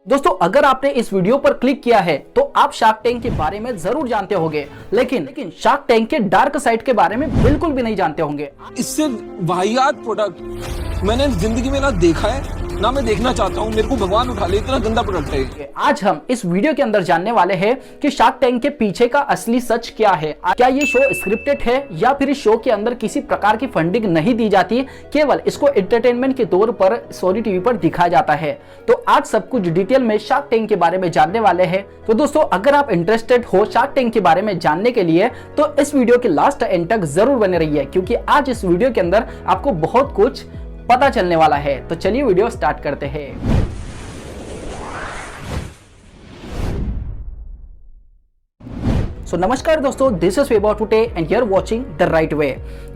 दोस्तों अगर आपने इस वीडियो पर क्लिक किया है तो आप शार्क टैंक के बारे में जरूर जानते होंगे, लेकिन शार्क टैंक के डार्क साइड के बारे में बिल्कुल भी नहीं जानते होंगे। इससे वाहियात प्रोडक्ट मैंने जिंदगी में ना देखा है ना मैं देखना चाहता हूँ। मेरे को भगवान उठा ले, इतना गंदा प्रोडक्ट है। आज हम इस वीडियो के अंदर जानने वाले हैं कि शार्क टैंक के पीछे का असली सच क्या है। क्या ये शो स्क्रिप्टेड है या फिर इस शो के अंदर किसी प्रकार की फंडिंग नहीं दी जाती, केवल इसको एंटरटेनमेंट के तौर पर सोनी टीवी पर दिखाया जाता है। तो आज सब कुछ डिटेल में शार्क टैंक के बारे में जानने वाले हैं। तो दोस्तों अगर आप इंटरेस्टेड हो शार्क टैंक के बारे में जानने के लिए तो इस वीडियो के लास्ट एंड तक जरूर बने रहिए, क्योंकि आज इस वीडियो के अंदर आपको बहुत कुछ पता चलने वाला है। तो चलिए वीडियो स्टार्ट करते हैं। नमस्कार दोस्तों, this is Vaibhav today and you are watching the right way.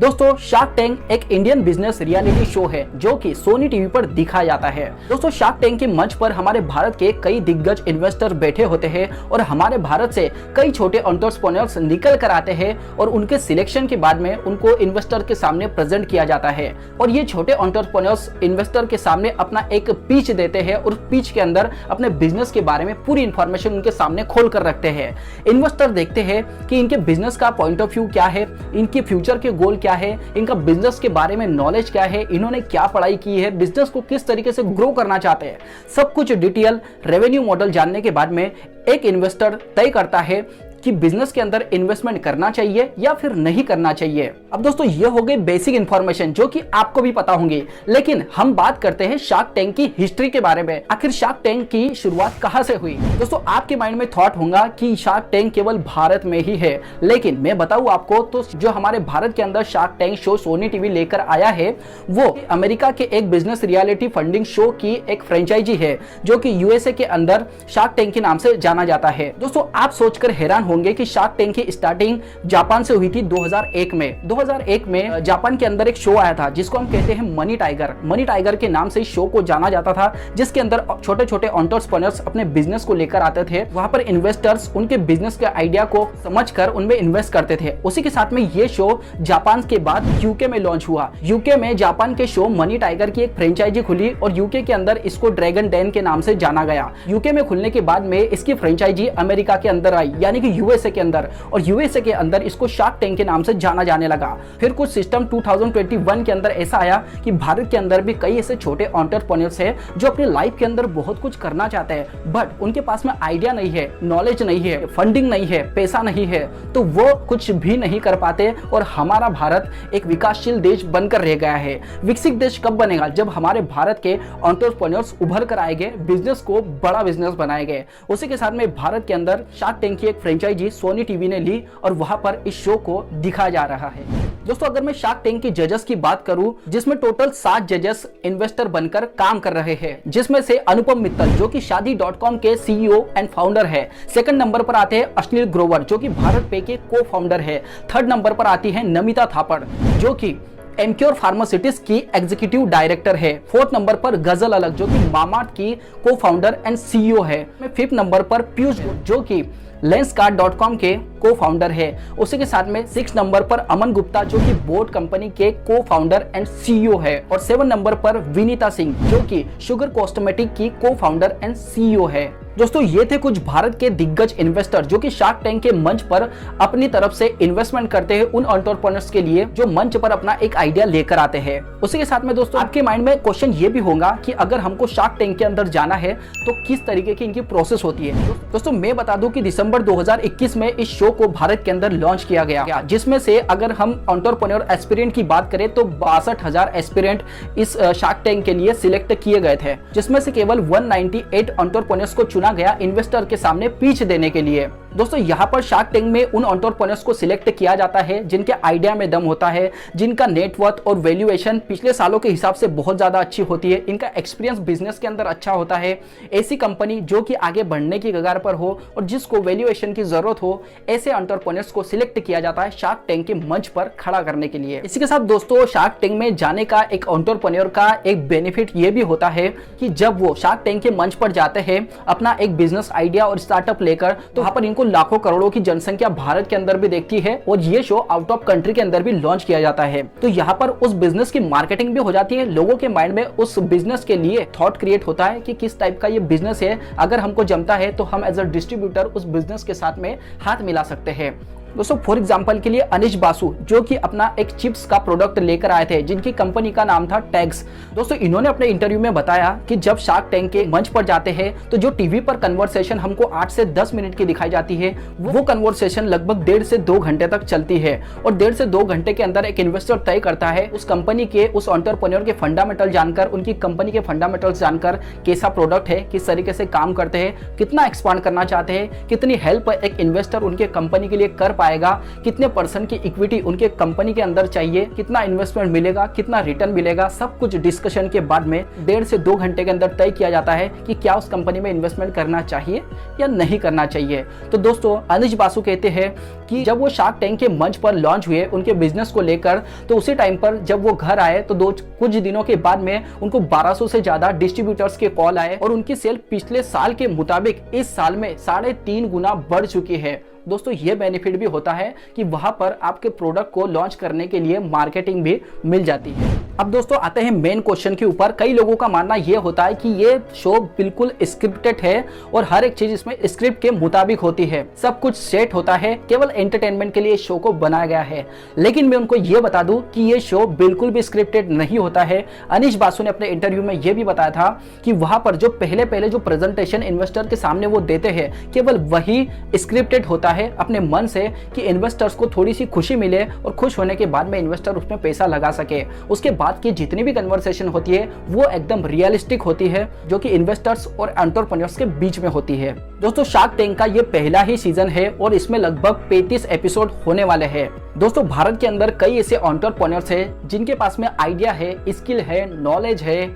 दोस्तों शार्क टैंक एक इंडियन बिजनेस रियलिटी शो है जो कि सोनी टीवी पर दिखाया जाता है। दोस्तों शार्क टैंक के मंच पर हमारे भारत के कई दिग्गज इन्वेस्टर बैठे होते हैं और हमारे भारत से कई छोटे एंटरप्रेन्योर्स निकल कर आते हैं और उनके सिलेक्शन के बाद में उनको इन्वेस्टर के सामने प्रेजेंट किया जाता है और ये छोटे एंटरप्रेन्योर्स इन्वेस्टर के सामने अपना एक पिच देते हैं और पिच के अंदर अपने बिजनेस के बारे में पूरी इंफॉर्मेशन उनके सामने खोल कर रखते हैं। इन्वेस्टर देखते है कि इनके बिजनेस का पॉइंट ऑफ व्यू क्या है, इनके फ्यूचर के गोल क्या है, इनका बिजनेस के बारे में नॉलेज क्या है, इन्होंने क्या पढ़ाई की है, बिजनेस को किस तरीके से ग्रो करना चाहते हैं, सब कुछ डिटेल रेवेन्यू मॉडल जानने के बाद में एक इन्वेस्टर तय करता है कि बिजनेस के अंदर इन्वेस्टमेंट करना चाहिए या फिर नहीं करना चाहिए। अब दोस्तों ये हो गई बेसिक इंफॉर्मेशन जो कि आपको भी पता होंगी, लेकिन हम बात करते हैं शार्क टैंक की हिस्ट्री के बारे में। आखिर शार्क टैंक की शुरुआत कहां से हुई? दोस्तों आपके माइंड में थॉट होगा कि शार्क टैंक केवल भारत में ही है, लेकिन मैं बताऊं आपको तो जो हमारे भारत के अंदर shark tank show Sony TV लेकर आया है वो अमेरिका के एक बिजनेस रियलिटी फंडिंग शो की एक फ्रेंचाइजी है जो कि यूएसए के अंदर शार्क टैंक के नाम से जाना जाता है। दोस्तों आप सोचकर हैरान होंगे कि शार्क टैंक की स्टार्टिंग जापान से हुई थी 2001 में। 2001 में जापान के अंदर एक शो आया था जिसको हम कहते हैं मनी टाइगर। मनी टाइगर के नाम से इस शो को जाना जाता था, जिसके अंदर छोटे छोटे एंटरप्रेन्योर्स अपने बिजनेस को लेकर आते थे। वहां पर इन्वेस्टर्स उनके बिजनेस के आइडिया को समझकर उनमें इन्वेस्ट करते थे। उसी के साथ में ये शो जापान के बाद यूके में लॉन्च हुआ। यूके में जापान के शो मनी टाइगर की एक फ्रेंचाइजी खुली और यूके के अंदर इसको ड्रैगन डेन के नाम से जाना गया। यूके में खुलने के बाद में इसकी फ्रेंचाइजी अमेरिका के अंदर आई, यानी कि यूएसए के अंदर, और यूएसए के अंदर इसको शार्क टैंक के नाम से जाना जाने लगा। फिर कुछ सिस्टम 2021 के अंदर ऐसा आया कि भारत के अंदर भी कई ऐसे छोटे एंटरप्रेन्योर्स हैं जो अपनी लाइफ के अंदर बहुत कुछ करना चाहते हैं, बट उनके पास में आइडिया नहीं है, नॉलेज नहीं है, फंडिंग नहीं है, पैसा नहीं है, तो वो कुछ भी नहीं कर पाते। और हमारा भारत एक विकासशील देश बनकर रह गया है। विकसित देश कब बनेगा? जब हमारे भारत के एंटरप्रेन्योर्स उभर कर आएंगे, बिजनेस को बड़ा बिजनेस बनाएंगे। उसी के साथ में भारत के अंदर शार्क टैंक की एक फ्रेंचाइजी सोनी टीवी ने ली और वहां पर इस शो को दिखाया जा रहा है। दोस्तों अगर मैं शार्क टैंक की जजेस की बात करूं, जिसमें टोटल 7 जजेस इन्वेस्टर बनकर काम कर रहे हैं, जिसमें से अनुपम मित्तल जो कि शादी.com के सीईओ एंड फाउंडर है। सेकंड नंबर पर आते हैं अश्लील ग्रोवर जो कि भारत पे के को फाउंडर है। थर्ड नंबर पर आती है नमिता थापड़ जो कि एमक्योर फार्मास्यूटिक्स की एग्जीक्यूटिव डायरेक्टर है। फोर्थ नंबर पर गजल अलग जो कि मामार्ट की को फाउंडर एंड सीईओ है। फिफ्थ नंबर पर पीयूष जो कि लेंसकार्ट.com के को फाउंडर है। उसी के साथ में 6 नंबर पर अमन गुप्ता जो कि बोट कंपनी के को फाउंडर एंड सीईओ है। और 7 नंबर पर विनीता सिंह जो कि शुगर कॉस्मेटिक की को फाउंडर एंड सीईओ है। दोस्तों ये थे कुछ भारत के दिग्गज इन्वेस्टर जो कि शार्क टैंक के मंच पर अपनी तरफ से इन्वेस्टमेंट करते हैं उन एंटरप्रेन्योर्स के लिए जो मंच पर अपना एक आइडिया लेकर आते हैं। उसी के साथ में दोस्तों आपके माइंड में क्वेश्चन ये भी होगा कि अगर हमको शार्क टैंक के अंदर जाना है तो किस तरीके की इनकी प्रोसेस होती है। दोस्तों मैं बता दूं कि दिसंबर 2021 में इस शो को भारत के अंदर लॉन्च किया गया, जिसमें से अगर हम एंटरप्रेन्योर एस्पिरेंट की बात करें तो 62,000 एस्पिरेंट इस शार्क टैंक के लिए सिलेक्ट किए गए थे, जिसमें से केवल 198 एंटरप्रेन्योर्स को चुना गया इन्वेस्टर के सामने पिच देने के लिए। दोस्तों यहाँ पर शार्क टैंक में उन एंटरप्रेन्योर्स को सिलेक्ट किया जाता है जिनके आइडिया में दम होता है, जिनका नेटवर्थ और वैल्यूएशन पिछले सालों के हिसाब से बहुत ज्यादा अच्छी होती है, इनका एक्सपीरियंस बिजनेस के अंदर अच्छा होता है। ऐसी कंपनी जो कि आगे बढ़ने की कगार पर हो और जिसको वैल्यूएशन की जरूरत हो, ऐसे एंटरप्रेन्योर्स को सिलेक्ट किया जाता है शार्क टैंक के मंच पर खड़ा करने के लिए। इसी के साथ दोस्तों शार्क टैंक में जाने का एक एंटरप्रेन्योर का एक बेनिफिट ये भी होता है कि जब वो शार्क टैंक के मंच पर जाते हैं अपना एक बिजनेस आइडिया और स्टार्टअप लेकर, तो वहां पर इनको को लाखों करोड़ों की जनसंख्या भारत के अंदर भी देखती है और ये शो आउट ऑफ कंट्री के अंदर भी लॉन्च किया जाता है। तो यहाँ पर उस बिजनेस की मार्केटिंग भी हो जाती है, लोगों के माइंड में उस बिजनेस के लिए थॉट क्रिएट होता है कि किस टाइप का ये बिजनेस है, अगर हमको जमता है तो हम एज अ डिस्ट्रीब्यूटर उस बिजनेस के साथ में हाथ मिला सकते हैं। दोस्तों फॉर एग्जांपल के लिए अनिश बासु जो कि अपना एक चिप्स का प्रोडक्ट लेकर आए थे जिनकी कंपनी का नाम था टैग्स। दोस्तों इन्होंने अपने इंटरव्यू में बताया कि जब शार्क टैंक के मंच पर जाते हैं तो जो टीवी पर कन्वर्सेशन हमको 8 से 10 मिनट की दिखाई जाती है वो कन्वर्सेशन लगभग 1.5 से 2 घंटे तक चलती है और 1.5 से 2 घंटे के अंदर एक इन्वेस्टर तय करता है उस कंपनी के उस एंटरप्रेन्योर के फंडामेंटल जानकर, उनकी कंपनी के फंडामेंटल्स जानकर कैसा प्रोडक्ट है, किस तरीके से काम करते हैं, कितना एक्सपांड करना चाहते हैं, कितनी हेल्प एक इन्वेस्टर उनके कंपनी के लिए कर पाएगा, कितने % की इक्विटी उनके कंपनी के अंदर चाहिए, कितना इन्वेस्टमेंट मिलेगा, कितना रिटर्न मिलेगा, सब कुछ डिस्कशन के बाद में 1.5 से 2 घंटे के अंदर तय किया जाता है कि क्या उस कंपनी में इन्वेस्टमेंट करना चाहिए या नहीं करना चाहिए। तो दोस्तों अनिश बासु कहते हैं कि जब वो शार्क टैंक के मंच पर लॉन्च हुए उनके बिजनेस को लेकर, तो उसी टाइम पर जब वो घर आए तो कुछ दिनों के बाद में उनको 1200 से ज्यादा डिस्ट्रीब्यूटर्स के कॉल आए और उनकी सेल पिछले साल के मुताबिक इस साल में 3.5 गुना बढ़ चुकी है। दोस्तों ये बेनिफिट भी होता है कि वहां पर आपके प्रोडक्ट को लॉन्च करने के लिए मार्केटिंग भी मिल जाती है। अब दोस्तों आते हैं मेन क्वेश्चन के ऊपर। कई लोगों का मानना यह होता है कि ये शो बिल्कुल स्क्रिप्टेड है और हर एक चीज इसमें स्क्रिप्ट के मुताबिक होती है, सब कुछ सेट होता है, केवल एंटरटेनमेंट के लिए शो को बनाया गया है। लेकिन मैं उनको ये बता दूं कि ये शो बिल्कुल भी स्क्रिप्टेड नहीं होता है। अनिश बासु ने अपने इंटरव्यू में यह भी बताया था कि वहां पर जो पहले जो प्रेजेंटेशन इन्वेस्टर के सामने वो देते हैं केवल वही स्क्रिप्टेड होता है अपने मन से कि इन्वेस्टर्स को थोड़ी सी खुशी मिले और खुश होने के बाद में इन्वेस्टर उसमें पैसा लगा सके। उसके बाद की जितनी भी कन्वर्सेशन होती है वो एकदम रियलिस्टिक होती है जो कि इन्वेस्टर्स और एंटरप्रेन्योर्स के बीच में होती है। दोस्तों शार्क टैंक का ये पहला ही सीजन है और इसमें लगभग 35 एपिसोड होने वाले हैं। दोस्तों भारत के अंदर कई ऐसे एंटरप्रेन्योर्स हैं जिनके पास में आइडिया है, स्किल है, नॉलेज है,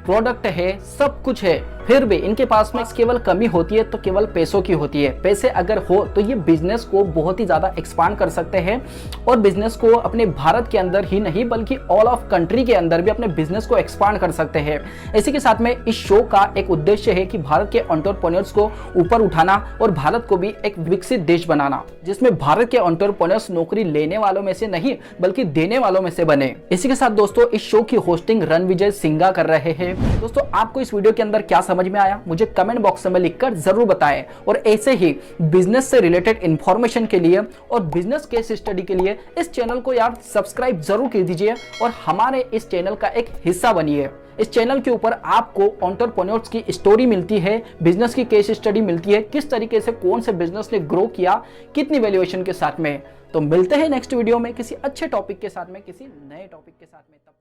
प्रोडक्ट है, सब कुछ है, फिर भी इनके पास में केवल कमी होती है तो केवल पैसों की होती है। पैसे अगर हो तो ये बिजनेस को बहुत ही ज्यादा एक्सपांड कर सकते हैं और बिजनेस को अपने भारत के अंदर ही नहीं बल्कि ऑल ऑफ कंट्री के अंदर भी अपने बिजनेस को एक्सपांड कर सकते हैं। इसी के साथ में इस शो का एक उद्देश्य है कि भारत के एंटरप्रेन्योर्स को ऊपर उठाना और भारत को भी एक विकसित देश बनाना जिसमें भारत के एंटरप्रेन्योर्स नौकरी लेने वालों में से नहीं बल्कि देने वालों में से बने। इसी के साथ दोस्तों इस शो की होस्टिंग रणविजय सिंघा कर रहे हैं। दोस्तों आपको इस वीडियो के अंदर क्या समझ में आया मुझे कमेंट बॉक्स में लिखकर जरूर बताएं और ऐसे ही बिजनेस से रिलेटेड इंफॉर्मेशन के लिए और बिजनेस केस स्टडी के लिए इस चैनल को यार सब्सक्राइब जरूर कर दीजिए और हमारे इस चैनल का एक हिस्सा बनिए। इस चैनल के ऊपर आपको एंटरप्रेन्योर्स की स्टोरी मिलती है, बिजनेस की केस स्टडी मिलती है, किस तरीके से कौन से बिजनेस ने ग्रो किया, कितनी वैल्यूएशन के साथ में। तो मिलते हैं नेक्स्ट वीडियो में किसी अच्छे टॉपिक के साथ में, किसी नए टॉपिक के साथ में। तब